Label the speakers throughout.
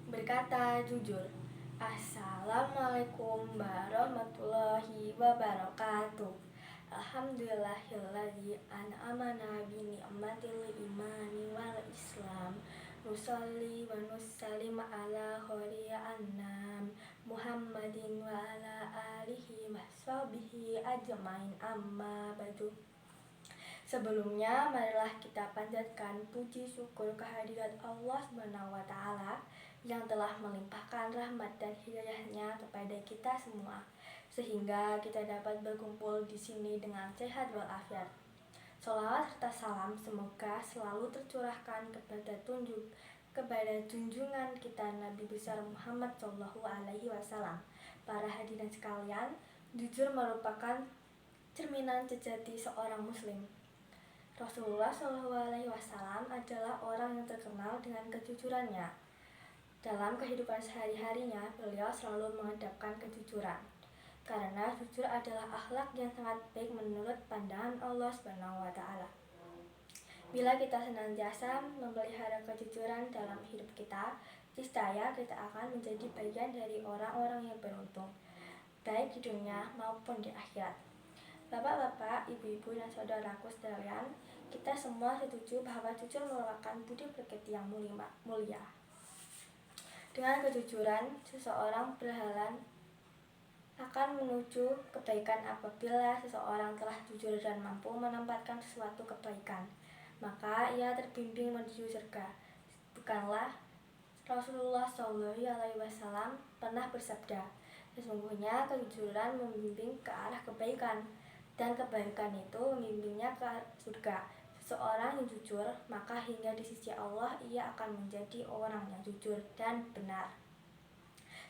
Speaker 1: Berkata jujur. Assalamualaikum warahmatullahi wabarakatuh. Alhamdulillahilladzi an'amana bi ni'matil imani wal islam. Nusalli wa nusallim ala khairi annam Muhammadin wa ala alihi wa sahbihi ajmain, amma ba'du. Sebelumnya, marilah kita panjatkan puji syukur kehadirat Allah Subhanahu wa Ta'ala yang telah melimpahkan rahmat dan hidayahnya kepada kita semua, sehingga kita dapat berkumpul di sini dengan sehat walafiat. Sholawat serta salam semoga selalu tercurahkan kepada junjungan kita Nabi besar Muhammad Shallallahu Alaihi Wasallam. Para hadirin sekalian, jujur merupakan cerminan sejati seorang Muslim. Rasulullah Shallallahu Alaihi Wasallam adalah orang yang terkenal dengan kejujurannya. Dalam kehidupan sehari-harinya, beliau selalu mengedepankan kejujuran, karena jujur adalah akhlak yang sangat baik menurut pandangan Allah Subhanahu wa Ta'ala. Bila kita senantiasa memelihara kejujuran dalam hidup kita, niscaya kita akan menjadi bagian dari orang-orang yang beruntung, baik di dunia maupun di akhirat. Bapak-bapak, ibu-ibu, dan saudaraku sekalian, kita semua setuju bahwa jujur merupakan budi pekerti yang mulia. Dengan kejujuran, seseorang berjalan akan menuju kebaikan. Apabila seseorang telah jujur dan mampu menempatkan sesuatu kebaikan, maka ia terbimbing menuju surga. Bukanlah Rasulullah SAW pernah bersabda, sesungguhnya kejujuran membimbing ke arah kebaikan, dan kebaikan itu membimbingnya ke surga. Seseorang yang jujur, maka hingga di sisi Allah ia akan menjadi orang yang jujur dan benar.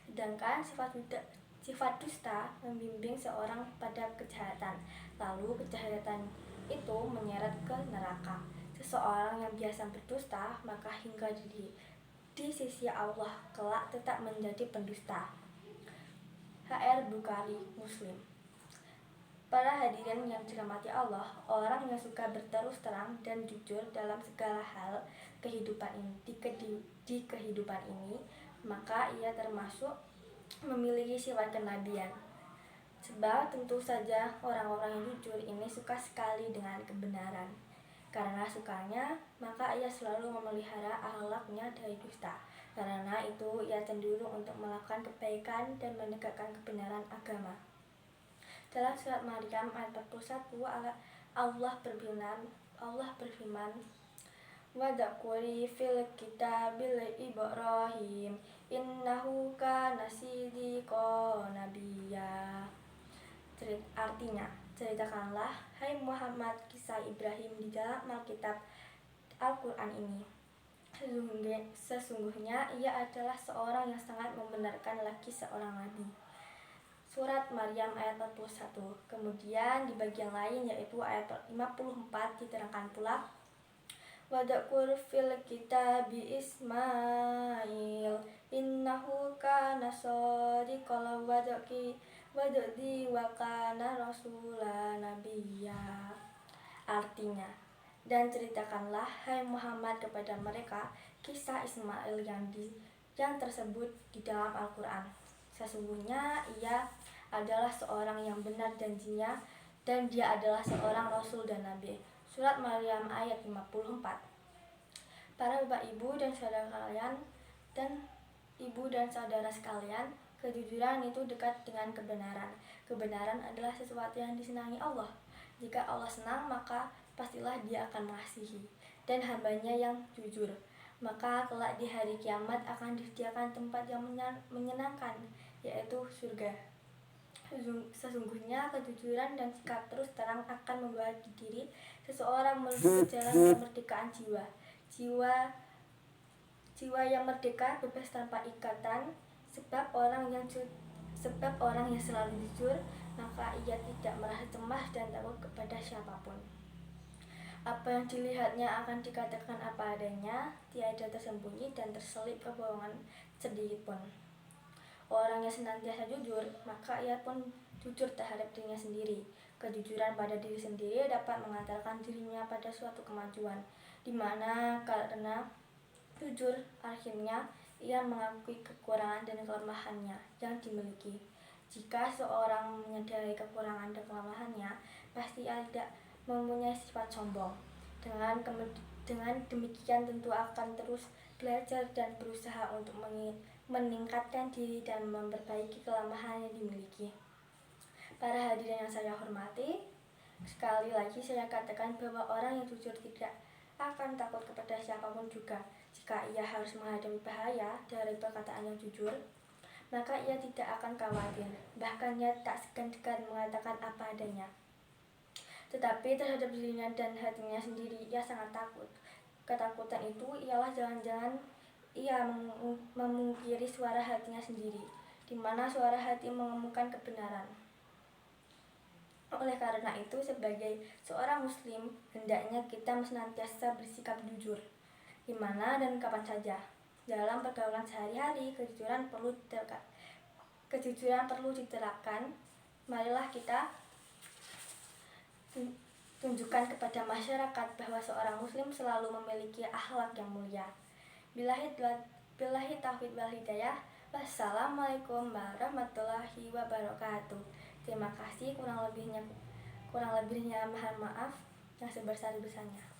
Speaker 1: Sedangkan sifat dusta membimbing seorang pada kejahatan, lalu kejahatan itu menyeret ke neraka. Seseorang yang biasa berdusta, maka hingga di sisi Allah kelak tetap menjadi pendusta. HR Bukhari, Muslim. Para hadirin yang dirahmati Allah, orang yang suka berterus terang dan jujur dalam segala hal kehidupan ini, maka ia termasuk memiliki sifat kenabian. Sebab tentu saja orang-orang yang jujur ini suka sekali dengan kebenaran. Karena sukanya, maka ia selalu memelihara akhlaknya dari dusta. Karena itu ia cenderung untuk melakukan kebaikan dan menegakkan kebenaran agama. Dalam surat Maryam ayat 41, Allah berfirman, wa dzakuri fil kitabil Ibrahim innahu kana siddiqan nabiyya. Artinya, ceritakanlah hai Muhammad kisah Ibrahim di dalam Alkitab Al-Quran ini. Sesungguhnya ia adalah seorang yang sangat membenarkan lagi seorang nabi. Surat Maryam ayat 41. Kemudian di bagian lain yaitu ayat 54 diterangkan pula, wa dzkur fil kitabi Ismail innahu kana shadiqal wa'di wa kana rasulan nabiyya. Artinya, dan ceritakanlah hai Muhammad kepada mereka kisah Ismail yang tersebut di dalam Al-Quran. Sesungguhnya ia adalah seorang yang benar janjinya, dan dia adalah seorang rasul dan nabi. Surat Maryam ayat 54. Para bapak ibu dan saudara sekalian, kejujuran itu dekat dengan kebenaran. Kebenaran adalah sesuatu yang disenangi Allah. Jika Allah senang, maka pastilah dia akan mengasihi dan hambanya yang jujur. Maka kelak di hari kiamat akan disediakan tempat yang menyenangkan, yaitu surga. Sesungguhnya kejujuran dan sikap terus terang akan membawa diri seseorang menuju ke jalan kemerdekaan jiwa. Jiwa yang merdeka, bebas tanpa ikatan. Sebab orang yang selalu jujur, maka ia tidak merasa cemas dan takut kepada siapapun. Apa yang dilihatnya akan dikatakan apa adanya, tiada tersembunyi dan terselip kebohongan sedikit pun. Orang yang senantiasa jujur, maka ia pun jujur terhadap dirinya sendiri. Kejujuran pada diri sendiri dapat mengantarkan dirinya pada suatu kemajuan, di mana karena Jujur, akhirnya ia mengakui kekurangan dan kelemahannya yang dimiliki. Jika seorang menyadari kekurangan dan kelemahannya, pasti ia tidak mempunyai sifat sombong. Dengan demikian tentu akan terus belajar dan berusaha untuk meningkatkan diri dan memperbaiki kelemahan yang dimiliki. Para hadirin yang saya hormati, sekali lagi saya katakan bahwa orang yang jujur tidak akan takut kepada siapapun juga. Jika ia harus menghadapi bahaya dari perkataan yang jujur, maka ia tidak akan khawatir. Bahkan ia tak segan-segan mengatakan apa adanya. Tetapi terhadap dirinya dan hatinya sendiri, ia sangat takut. Ketakutan itu ialah jangan-jangan ia memungkiri suara hatinya sendiri, di mana suara hati mengemukakan kebenaran. Oleh karena itu, sebagai seorang muslim, hendaknya kita senantiasa bersikap jujur, di mana dan kapan saja. Dalam pergaulan sehari-hari, kejujuran perlu diterapkan. Marilah kita tunjukkan kepada masyarakat bahwa seorang muslim selalu memiliki akhlak yang mulia. Billahi taufiq wal hidayah. Wassalamualaikum warahmatullahi wabarakatuh. Terima kasih, kurang lebihnya mohon maaf yang sebesar-besarnya.